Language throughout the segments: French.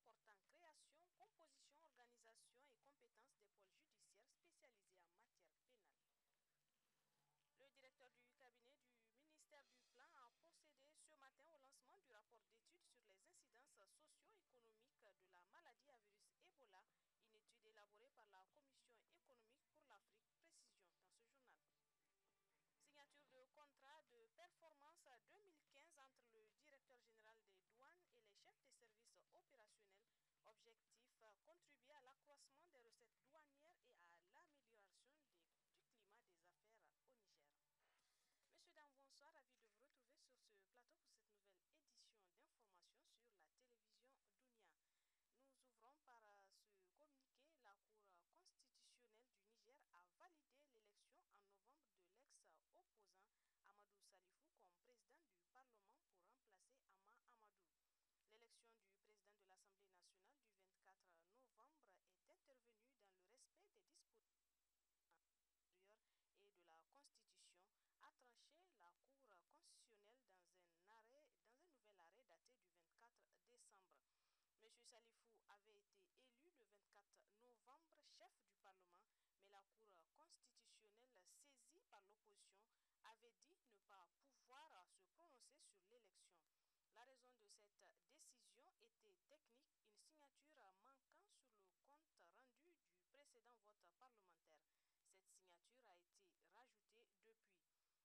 portant création, composition, organisation et compétences des pôles judiciaires spécialisés en matière pénale. Le directeur du cabinet du ministère du Plan a procédé ce matin au lancement du rapport d'étude sur les incidences socio-économiques de la maladie à virus Ebola, une étude élaborée par la Commission économique pour l'Afrique. Précision dans ce journal. Signature de contrat de performance 2015 entre le directeur général des douanes et les chefs des services opérationnels. Objectif, contribuer à l'accroissement des recettes douanières et à l'amélioration du climat des affaires au Niger. Messieurs, dames, bonsoir, ravi de vous retrouver sur ce plateau pour cette nouvelle édition d'information sur la télévision Dunia. Nous ouvrons par ce communiqué. La Cour constitutionnelle du Niger a validé l'élection en novembre de l'ex-opposant Amadou Salifou comme président du Parlement pour remplacer Ama Amadou. L'élection du président de l'Assemblée nationale du 24 novembre est intervenue dans le respect des dispositions et de la Constitution, a tranché la Cour constitutionnelle dans un nouvel arrêt daté du 24 décembre. M. Salifou avait été élu le 24 novembre chef du Parlement, mais la Cour constitutionnelle, saisie par l'opposition, avait dit ne pas pouvoir se prononcer sur l'élection. La raison de cette décision était technique, une signature manquant sur le compte rendu du précédent vote parlementaire. Cette signature a été rajoutée depuis.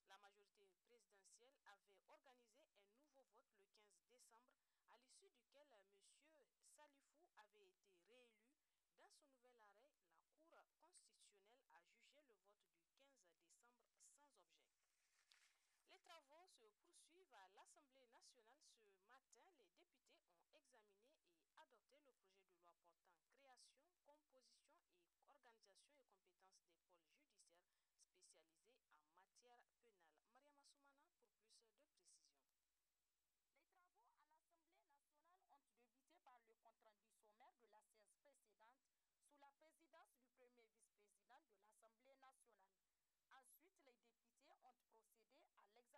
La majorité présidentielle avait organisé un nouveau vote le 15 décembre, à l'issue duquel M. Salifou avait été réélu. Dans son nouvel arrêt, la Cour constitutionnelle a jugé le vote du 15 décembre sans objet. Les travaux se poursuivent à l'Assemblée nationale. Ce matin, les députés ont examiné et adopté le projet de loi portant création, composition et organisation et compétences des pôles judiciaires spécialisés en matière pénale. Mariama Soumana pour plus de précisions. Les travaux à l'Assemblée nationale ont débuté par le compte-rendu sommaire de la séance précédente sous la présidence du premier vice-président de l'Assemblée nationale. Ensuite, les députés ont procédé à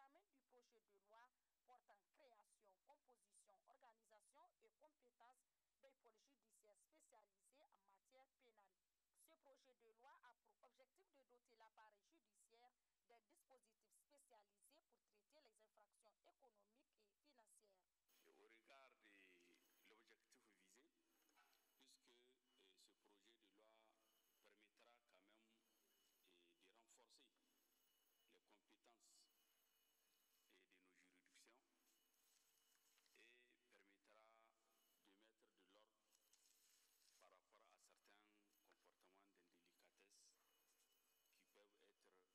l'examen du projet de loi portant création, composition, organisation et compétences des pôles judiciaires spécialisés en matière pénale. Ce projet de loi a pour objectif de doter l'appareil judiciaire d'un dispositif spécialisé pour traiter les infractions économiques et financières. Au regard de l'objectif visé, puisque ce projet de loi permettra quand même de renforcer les compétences de nos juridictions et permettra de mettre de l'ordre par rapport à certains comportements d'indélicatesse qui peuvent être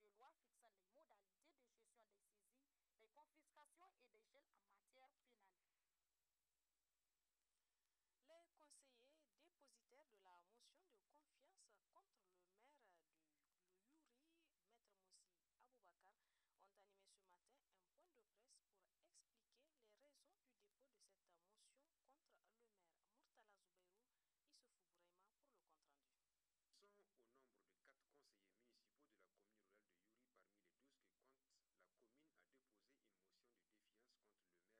de loi fixant les modalités de gestion des saisies, des confiscations et des gels en matière pénale. Les conseillers dépositaires de la motion de confiance contre le maire de Yuri, Maître Moussi Aboubakar, ont animé ce matin un point de presse pour expliquer les raisons du dépôt de cette motion contre le maire. Murtala Zoubairou, Issoufou Bouraima pour le compte-rendu. Sont au nombre de 4 conseillers municipaux de la commune rurale de Yuri parmi les 12 que compte la commune a déposé une motion de défiance contre le maire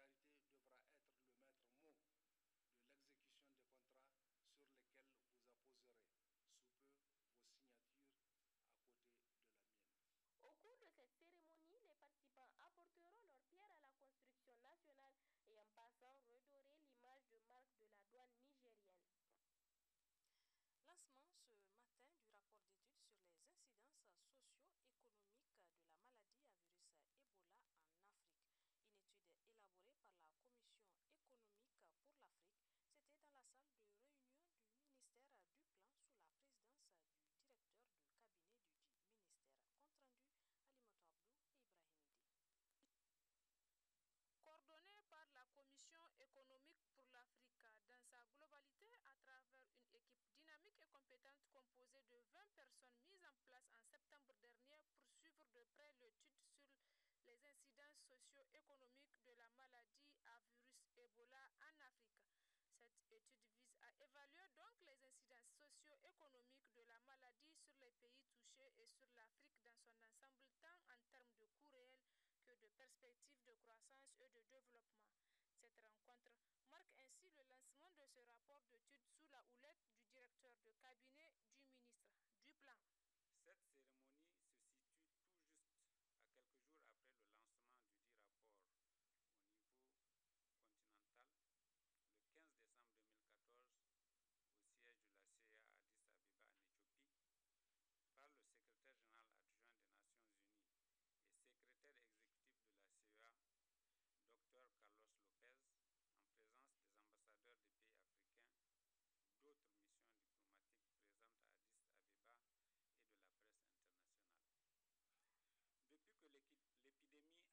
solidarité devra être le maître mot de l'exécution des contrats sur lesquels vous apposerez sous peu vos signatures à côté de la mienne. Au cours de cette cérémonie, les participants apporteront leur pierre à la construction nationale et en passant redorer l'image de marque de la douane nigérienne. Lancement ce matin du rapport d'études sur les incidences socio-économiques de la maladie à virus Ebola en Afrique. Une étude élaborée par la Commission économique pour l'Afrique, c'était dans la salle de réunion du ministère du Plan sous la présidence du directeur du cabinet du ministère. Compte rendu Alimoto Abdou et Ibrahim Idi. Coordonné par la Commission économique pour l'Afrique dans sa globalité à travers une équipe dynamique et compétente composée de 20 personnes mises en place en septembre dernier pour suivre de près l'étude sur les incidences socio-économiques de la maladie à virus Ebola en Afrique. Cette étude vise à évaluer donc les incidences socio-économiques de la maladie sur les pays touchés et sur l'Afrique dans son ensemble, tant en termes de coûts réels que de perspectives de croissance et de développement. Cette rencontre marque ainsi le lancement de ce rapport d'étude sous la houlette du directeur de cabinet du ministre du Plan. Cette cérémonie se situe tout juste à quelques jours après le lancement du dit rapport au niveau continental, le 15 décembre 2014, au siège de la CEA à Addis Abeba en Éthiopie, par le secrétaire général adjoint des Nations Unies et secrétaire exécutif de la CEA, Dr Carlos Lopez, en présence des ambassadeurs des pays africains, d'autres missions diplomatiques présentes à Addis Abeba et de la presse internationale.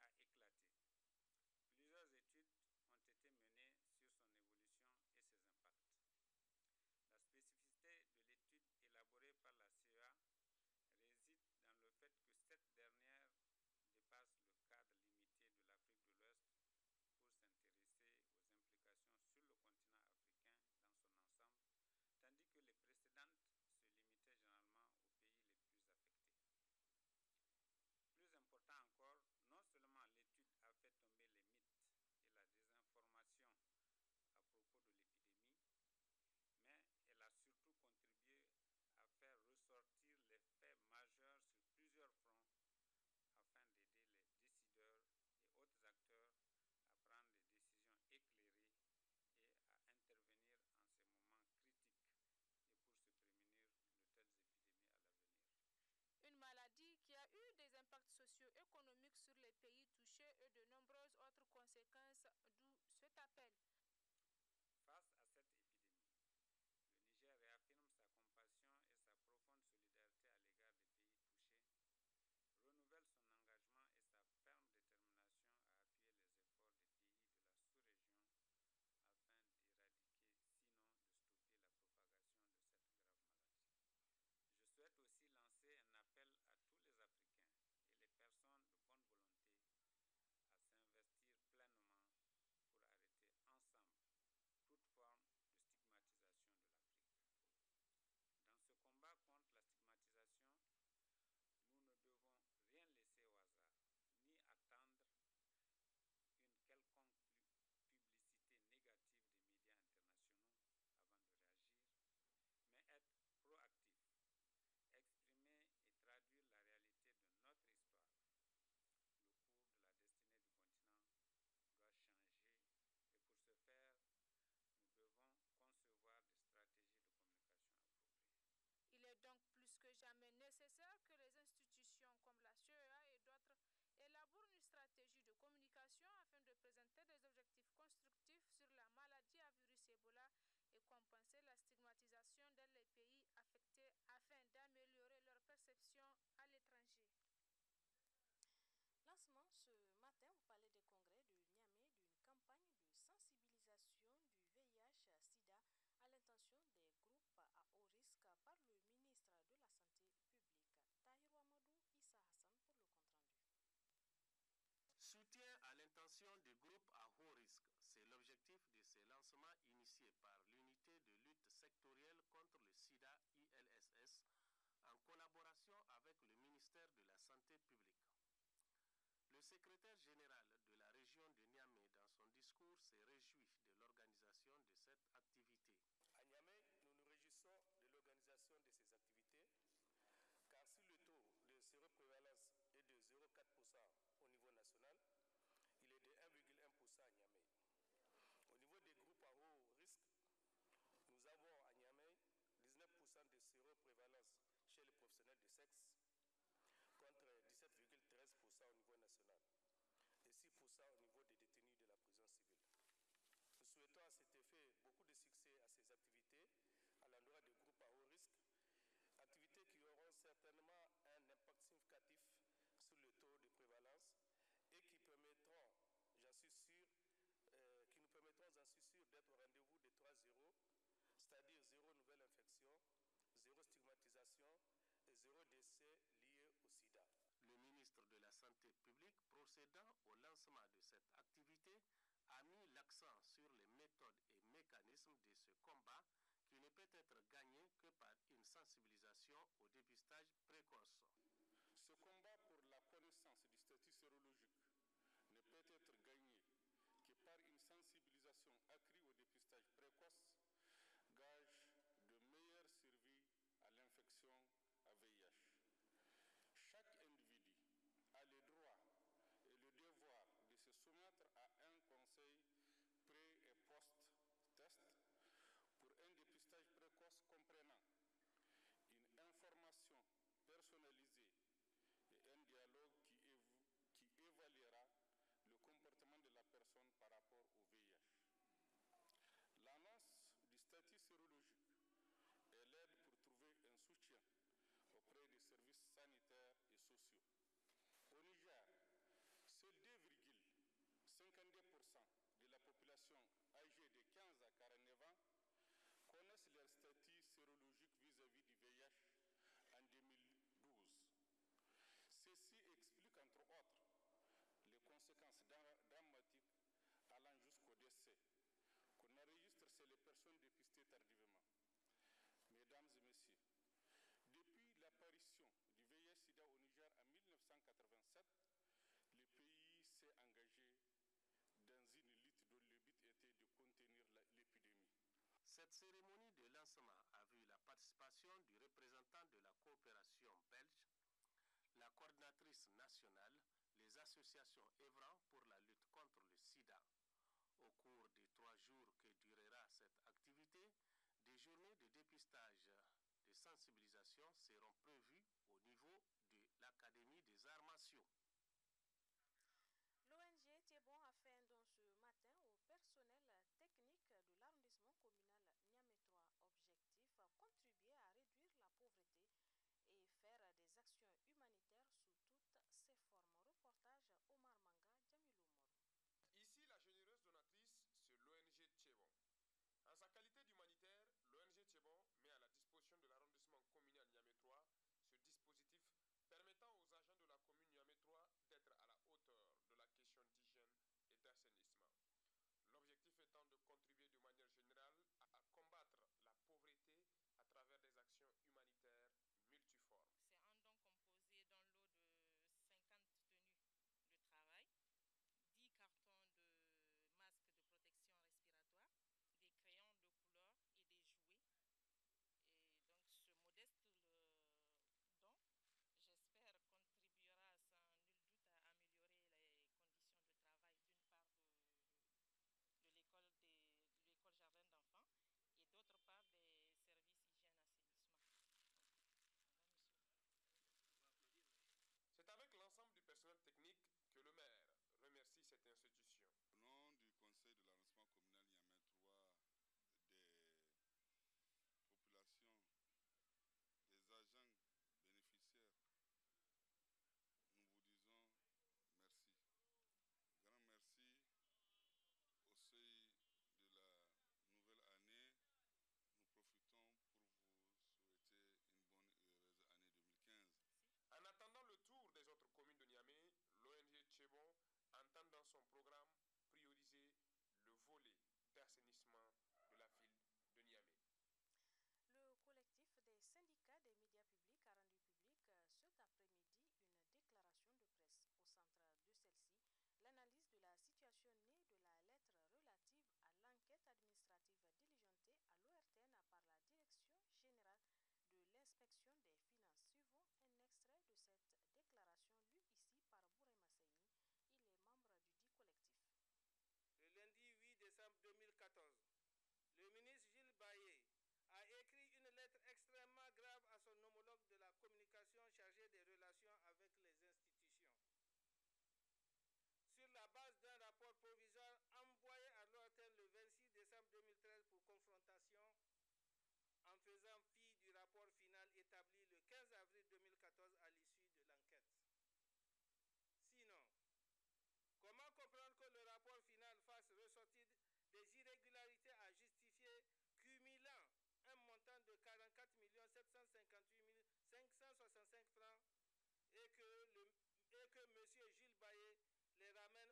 Depuis que l'épidémie a éclaté, plusieurs études ont été menées sur son évolution et ses impacts. La spécificité de l'étude élaborée par la CEA réside dans le fait que cette dernière dépasse le cadre limité de l'Afrique de l'Ouest pour s'intéresser aux implications sur le continent africain dans son ensemble, tandis que les précédentes se limitaient généralement aux pays les plus affectés. Plus important encore, non seulement l'étude a fait tomber les mythes et la désinformation à propos de l'épidémie, mais elle a surtout contribué à faire ressortir les faits majeurs sur plusieurs fronts afin d'aider les décideurs et autres acteurs à prendre des décisions éclairées et à intervenir en ces moments critiques et pour se prémunir de telles épidémies à l'avenir. Une maladie qui a eu des impacts socio-économiques sur les pays touchés et de nombreuses autres conséquences, d'où cet appel. Face à cette épidémie, le Niger réaffirme sa compassion et sa profonde solidarité à l'égard des pays touchés, renouvelle son engagement et sa ferme détermination à appuyer les efforts des pays de la sous-région afin d'éradiquer, sinon de stopper la propagation de cette grave maladie. Je souhaite aussi lancer un appel à tous les Africains et les personnes de bonne volonté à s'investir pleinement pour arrêter ensemble toute forme de stigmatisation de l'Afrique. Dans ce combat contre la stigmatisation, nous ne devons rien laisser au hasard, ni attendre une quelconque publicité négative des médias internationaux avant de réagir, mais être proactif, exprimer et traduire la réalité de notre histoire. Le cours de la destinée du continent doit changer et pour ce faire, nous devons concevoir des stratégies de communication appropriées. Il est donc plus que jamais nécessaire que les institutions comme la CEA et d'autres élaborent une stratégie de communication afin de présenter des objectifs constructifs sur la maladie à virus Ebola et compenser la stigmatisation dans les pays affectés afin d'améliorer leur perception à l'étranger. Lancement ce matin au Palais des Congrès de Niamey d'une campagne de sensibilisation du VIH-Sida à l'intention des groupes à haut risque par le ministre de la Santé publique. Tahirou Amadou, Issa Hassan pour le compte-rendu. Soutien à l'intention des groupes à haut risque, c'est l'objectif de ce lancement initié par l'unité de lutte sectorielle contre le sida ILSS en collaboration avec le ministère de la Santé publique. Le secrétaire général de la région de Niamey, dans son discours discours s'est réjoui de l'organisation de cette activité. À Niamey, nous nous réjouissons de l'organisation de ces activités, car si le taux de séroprévalence est de 0,4% au niveau national, il est de 1,1% à Niamey. Au niveau des groupes à haut risque, nous avons à Niamey 19% de séroprévalence chez les professionnels de sexe, contre 17,13% au niveau national et 6% au niveau des détenus de la prison civile. Nous souhaitons à cet effet beaucoup de succès à ces activités à l'endroit des groupes à haut risque, activités qui auront certainement un impact significatif sur le taux de prévalence et qui permettront, j'en suis sûr, d'être au rendez-vous de 3-0, c'est-à-dire 0 nouvelle infection, 0 stigmatisation et 0 décès liés au sida. Le ministre de la Santé publique, procédant au lancement de cette activité, a mis l'accent sur les méthodes et mécanismes de ce combat qui ne peut être gagné que par une sensibilisation au dépistage précoce. Ce combat pour la connaissance du statut sérologique ne peut être gagné que par une sensibilisation accrue au dépistage précoce, gage de meilleure survie à l'infection à VIH. Chaque individu a le droit et le devoir de se soumettre à un conseil pré- et post-test pour un dépistage précoce comprenant une information personnalisée et un dialogue qui évaluera le comportement de la personne par rapport au VIH. L'annonce du statut sérologique est l'aide pour trouver un soutien auprès des services sanitaires et sociaux. Au Niger, seuls 2,52% de la population âgée de 15 à 49 ans connaissent leur statut sérologique vis-à-vis du VIH en 2012. Ceci explique entre autres les conséquences dramatiques allant jusqu'au décès qu'on enregistre chez les personnes dépistées tardivement. Mesdames et messieurs, depuis l'apparition du VIH-Sida au Niger en 1987, le pays s'est engagé dans une lutte dont le but était de contenir l'épidémie. Cette cérémonie de lancement a vu la participation du représentant de la coopération belge, la coordinatrice nationale, les associations œuvrant pour la lutte contre le sida. Au cours des 3 jours que durera cette activité, des journées de dépistage de sensibilisation seront prévues au niveau de l'Académie des arts martiaux. L'ONG Thiebon a fait un don ce matin au personnel technique de l'arrondissement communal Niamey 3. Objectif, contribuer à réduire la pauvreté et faire des actions humanitaires sous toutes ses formes. Reportage Omar Manga, Djamilou Moro. Ici, la généreuse donatrice, c'est l'ONG Thiebon. En sa qualité d'humanitaire, l'ONG Thiebon met à la disposition de l'arrondissement communal Niamey 3 ce dispositif permettant aux agents de la commune Niamey 3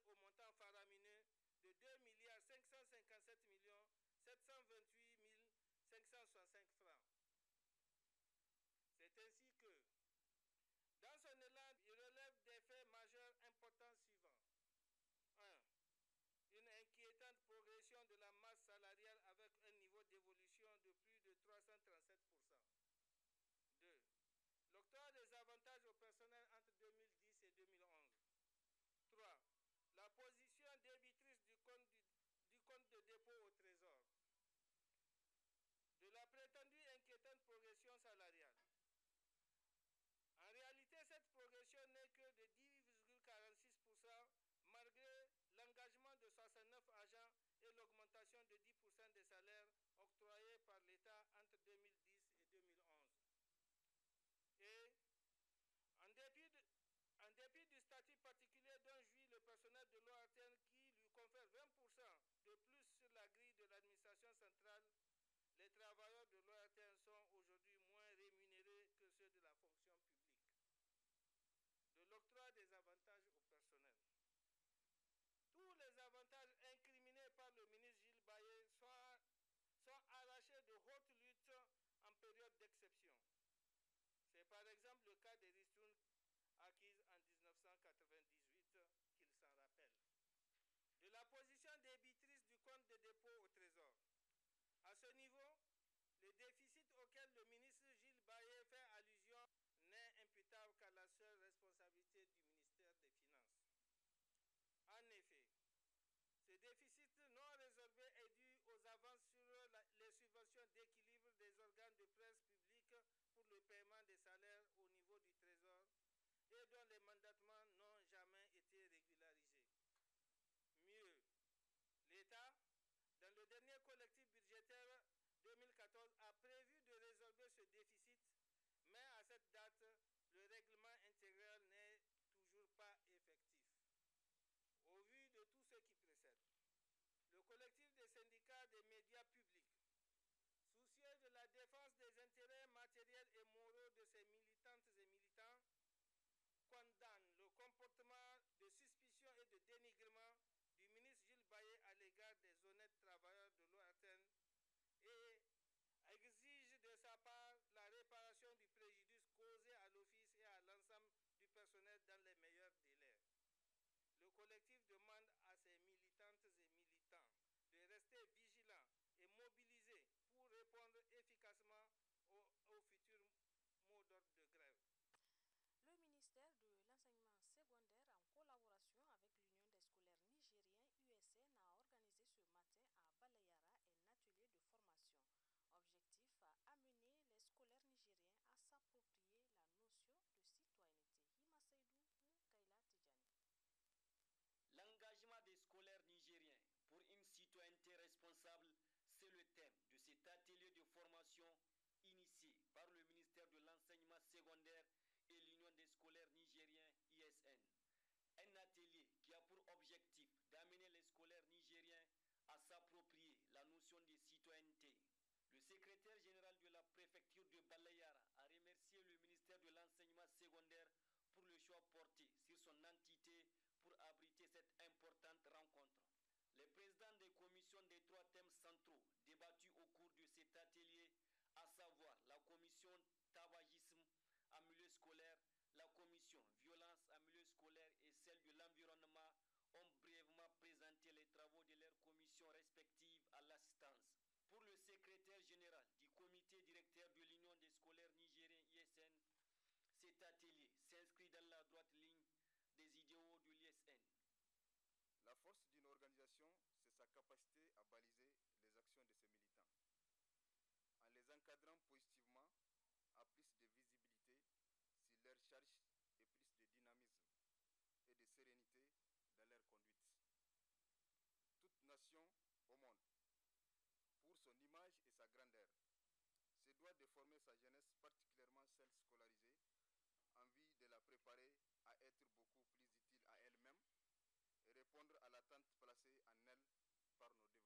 au montant faramineux de 2 557 728 565 francs. C'est ainsi que, dans son élan, il relève des faits majeurs importants suivants. 1. Une inquiétante progression de la masse salariale avec un niveau d'évolution de plus de 337%. 2. L'octroi des avantages au personnel entre 2010 et 2011. 3. La position débitrice du compte de dépôt au Trésor. De la prétendue inquiétante progression salariale. En réalité, cette progression n'est que de 10,46% malgré l'engagement de 69 agents et l'augmentation de 10% des salaires octroyés par l'État entre 2010 et 2011. Et, en dépit du statut particulier dont jouit le personnel de l'OATN qui lui confère 20% de plus sur la grille de l'administration centrale, les travailleurs de l'OATN sont aujourd'hui moins rémunérés que ceux de la fonction publique. De l'octroi des avantages au personnel. Tous les avantages incriminés par le ministre Gilles Baillet sont arrachés de haute lutte en période d'exception. C'est par exemple le cas des ristournes acquises en 1998 qu'il s'en rappelle. De la position débitrice du compte de dépôt au Trésor. À ce niveau, le déficit auquel le ministre Gilles Baillet fait allusion n'est imputable qu'à la seule responsabilité du ministère des Finances. En effet, ce déficit non résorbé est dû aux avances sur les subventions d'équilibre des organes de presse publique pour le paiement des salaires au niveau du Trésor et dont les mandatements n'ont jamais été régularisés. Mieux, l'État, dans le dernier collectif budgétaire 2014, a prévu de résorber ce déficit, mais à cette date, le règlement intégral n'est toujours pas effectif. Au vu de tout ce qui précède, le collectif des syndicats des médias publics, soucieux de la défense des intérêts matériels et moraux de ses militantes et militants, condamne le comportement de suspicion et de dénigrement du ministre Gilles Baillet à l'égard des honnêtes travailleurs de l'OATN et exige de sa part la réparation du préjudice causé à l'office et à l'ensemble du personnel dans les meilleurs délais. Le collectif demande à ses militantes et militants de rester vigilants et mobilisés pour répondre efficacement aux futurs mots d'ordre de grève. Le ministère de l'enseignement secondaire, en collaboration avec l'Union des scolaires nigériens USN, a organisé ce matin à Balayara un atelier de formation. Objectif à amener les scolaires nigériens à s'approprier la notion de citoyenneté. Hima Seydou ou Kaila Tidjani. L'engagement des scolaires nigériens pour une citoyenneté responsable, c'est le thème de cet atelier de formation initié par le ministère de l'enseignement secondaire et l'Union des scolaires nigériens ISN. Un atelier qui a pour objectif d'amener les scolaires nigériens à s'approprier la notion de citoyenneté. Le secrétaire général de la préfecture de Balayara a remercié le ministère de l'enseignement secondaire pour le choix porté sur son entité pour abriter cette importante rencontre. Les présidents des commissions des 3 thèmes centraux débattus au cours de cet atelier, à savoir la commission tabagisme en milieu scolaire, la commission violence en milieu scolaire et celle de l'environnement, ont brièvement présenté les travaux de leurs commissions respectives à l'assistance. Pour le secrétaire général du comité directeur de l'Union des scolaires nigériens ISN, cet atelier s'inscrit dans la droite ligne des idéaux de l'ISN. La force d'une organisation, c'est sa capacité à baliser les actions de ses militants. En les encadrant positivement, à plus de visibilité sur leur charge et plus de dynamisme et de sérénité dans leur conduite. Toute nation au monde, pour son image et sa grandeur, se doit de former sa jeunesse, particulièrement celle scolarisée, en vue de la préparer à être beaucoup plus utile à elle-même et répondre à l'attente placée en elle par nos devanciers.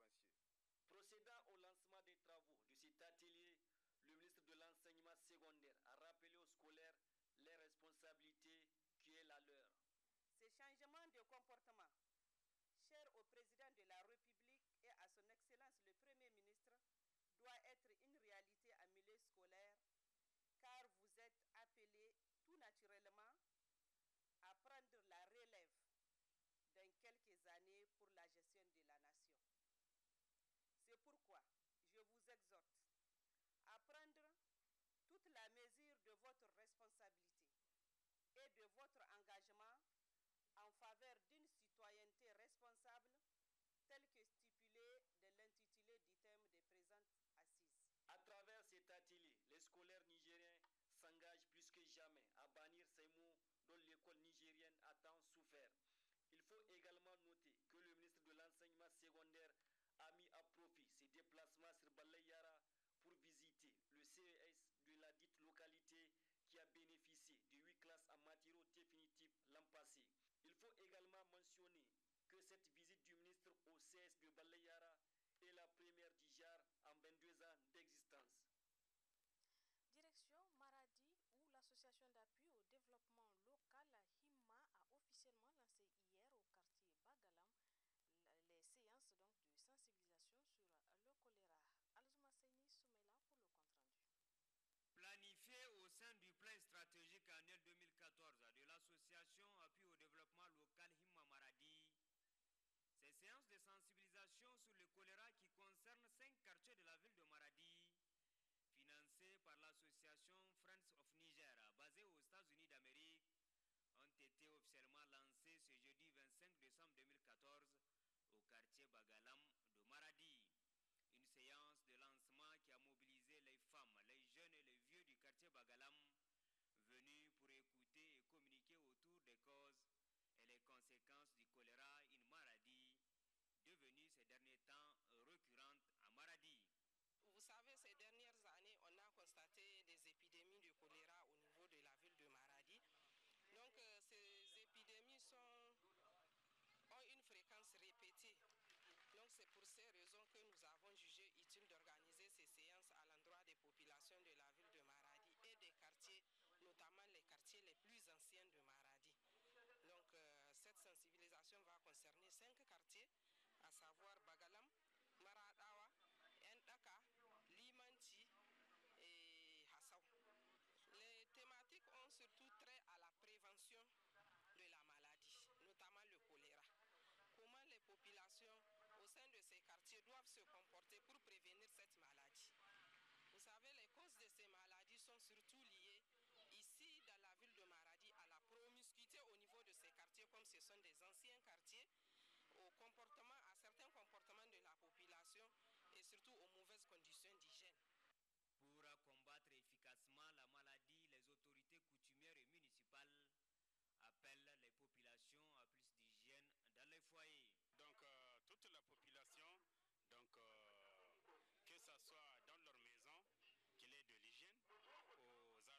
Procédant au lancement des travaux de cet atelier, le ministre de l'enseignement secondaire a rappelé aux scolaires les responsabilités qui est la leur. Ces changements de comportement président de la République et à son Excellence le Premier ministre doit être une réalité en milieu scolaire, car vous êtes appelés tout naturellement à prendre la relève dans quelques années pour la gestion de la nation. C'est pourquoi je vous exhorte à prendre toute la mesure de votre responsabilité et de votre engagement en faveur d'une citoyenneté responsable telle que stipulée dans l'intitulé du thème des présentes assises. À travers cet atelier, les scolaires nigériens s'engagent plus que jamais à bannir ces mots dont l'école nigérienne a tant souffert. Il faut également noter que le ministre de l'enseignement secondaire a mis à profit ses déplacements sur Balayara pour visiter le CES de la dite localité qui a bénéficié de 8 classes en matériaux définitifs l'an passé. Il faut également mentionner que cette visite du ministre au CS de Balayara est la première du genre en 22 ans d'existence. Direction Maradi, où l'association d'appui au développement local HIMA a officiellement lancé hier au quartier Bagalam les séances donc de sensibilisation sur le choléra. Alzouma Seyni Soumela pour le compte-rendu. Planifié au sein du plan stratégique annuel 2014 de l'association appui au développement local HIMA Maradi, ces séances de sensibilisation sur le choléra qui concernent 5 quartiers de la ville de Maradi, financées par l'association Friends of Niger, basée aux États-Unis d'Amérique, ont été officiellement lancées ce jeudi 25 décembre 2014 au quartier Bagalam de Maradi. Une séance de lancement qui a mobilisé les femmes, les jeunes et les vieux du quartier Bagalam, venus pour écouter et communiquer autour des causes et les conséquences du choléra, une maladie devenue ces derniers temps récurrente à Maradi. Vous savez, ces dernières années, on a constaté des épidémies de choléra au niveau de la ville de Maradi. Donc, ces épidémies ont une fréquence répétée. Donc, c'est pour ces raisons que nous avons jugé utile d'organiser ces séances à l'endroit des populations de la ville de Maradi et des quartiers, notamment les quartiers les plus anciens de Maradi. Donc, cette sensibilisation va concerner 5 quartiers, à savoir Bagalam, Maradawa, Ndaka, Limanti et Hassaou. Les thématiques ont surtout trait à la prévention de la maladie, notamment le choléra. Comment les populations au sein de ces quartiers doivent se comporter pour prévenir cette maladie. Vous savez, les causes de ces maladies sont surtout liées ici dans la ville de Maradi à la promiscuité au niveau de ces quartiers, comme ce sont des anciens quartiers, à certains comportements de la population et surtout aux mauvaises conditions d'hygiène. Pour combattre efficacement la maladie, les autorités coutumières et municipales appellent les populations à plus d'hygiène dans les foyers. Donc toute la population, que ce soit dans leur maison, qu'il y ait de l'hygiène, aux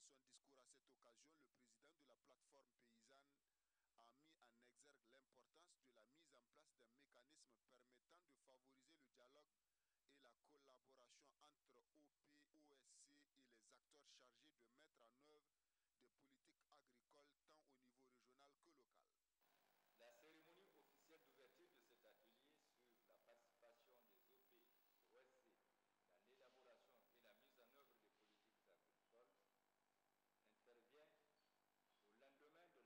son discours à cette occasion, le président de la plateforme paysanne a mis en exergue l'importance de la mise en place d'un mécanisme permettant de favoriser le dialogue et la collaboration entre OP, OSC et les acteurs chargés de mettre en œuvre des politiques agricoles tant au niveau régional que local. La cérémonie officielle d'ouverture de cet atelier sur la participation des OP et OSC dans l'élaboration et la mise en œuvre des politiques agricoles intervient au lendemain de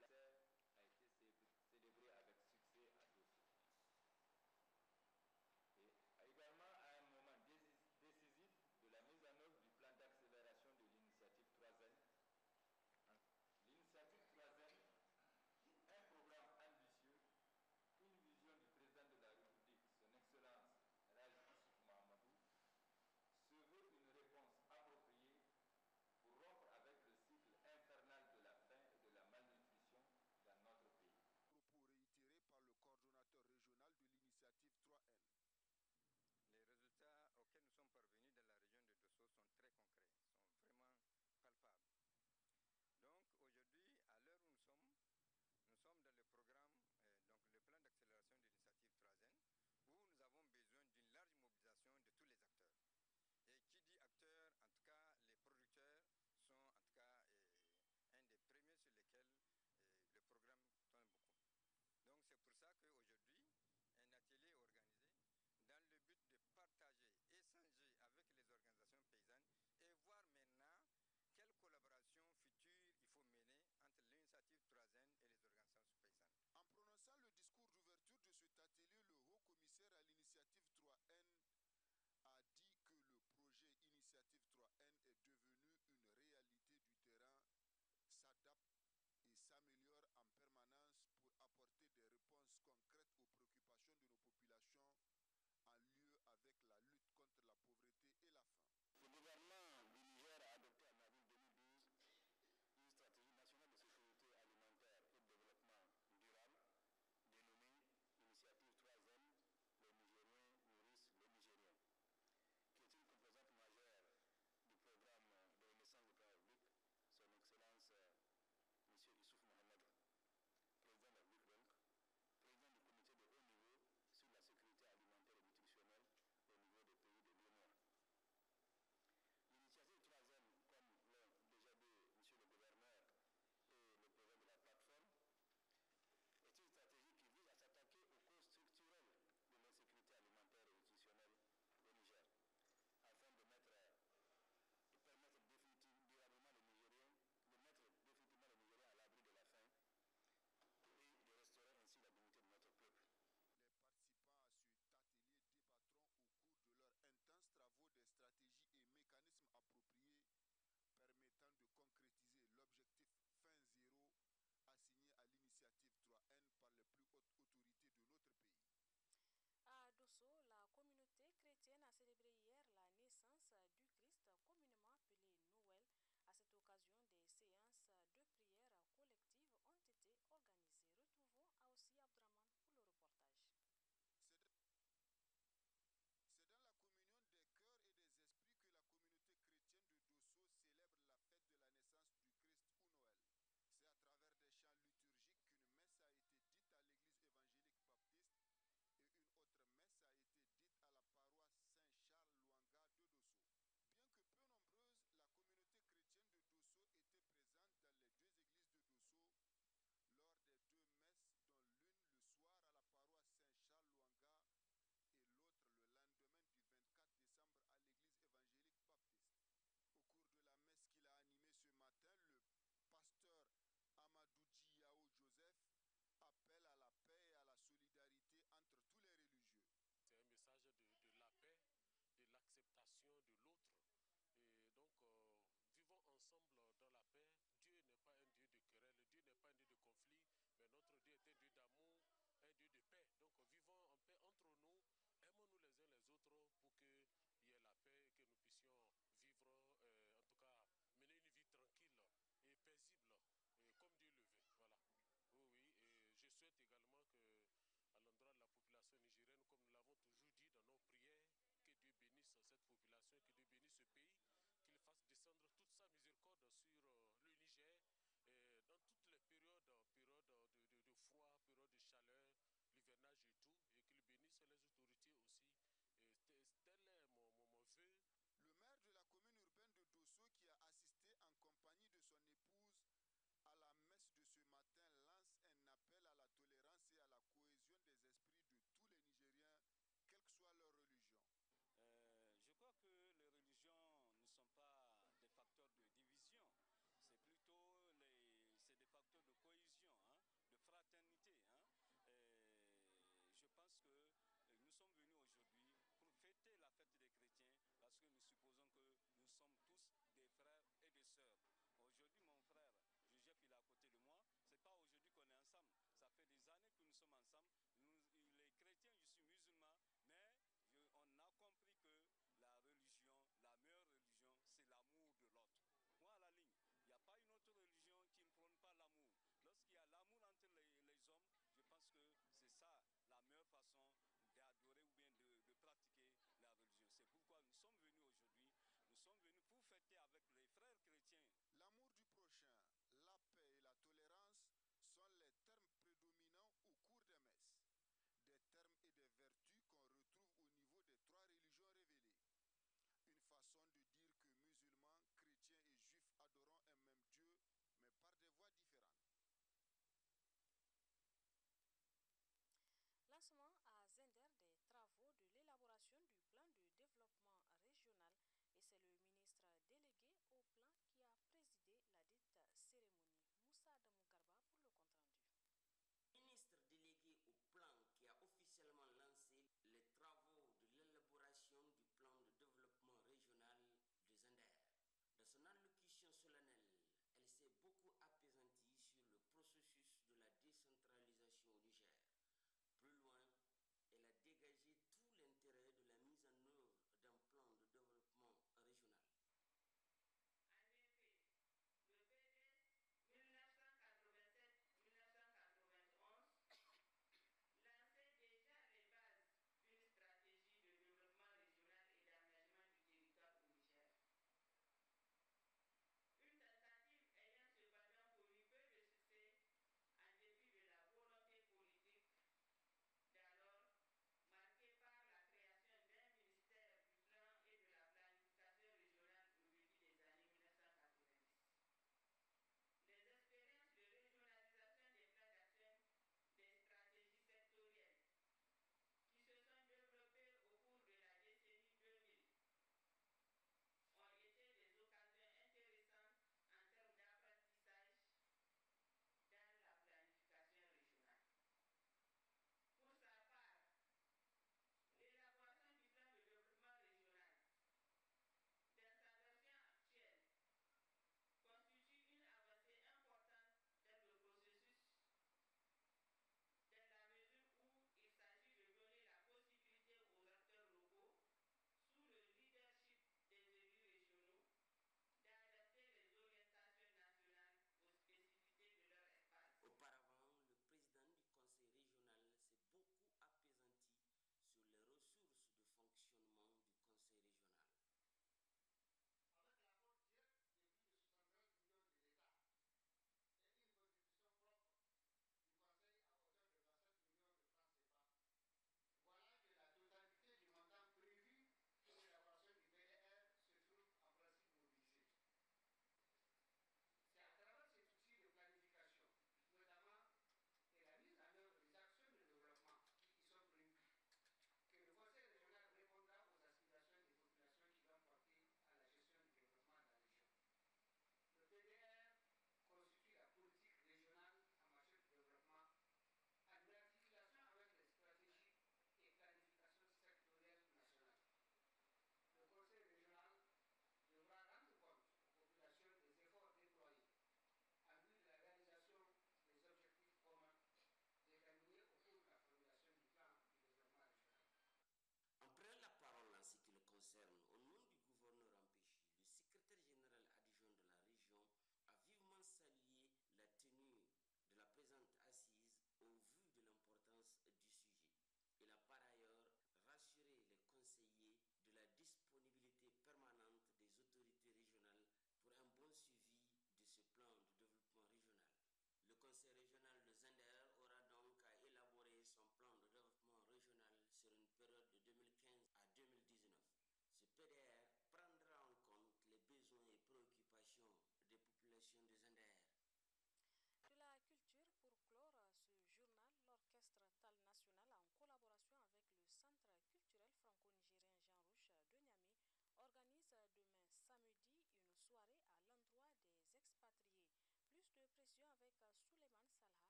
sous les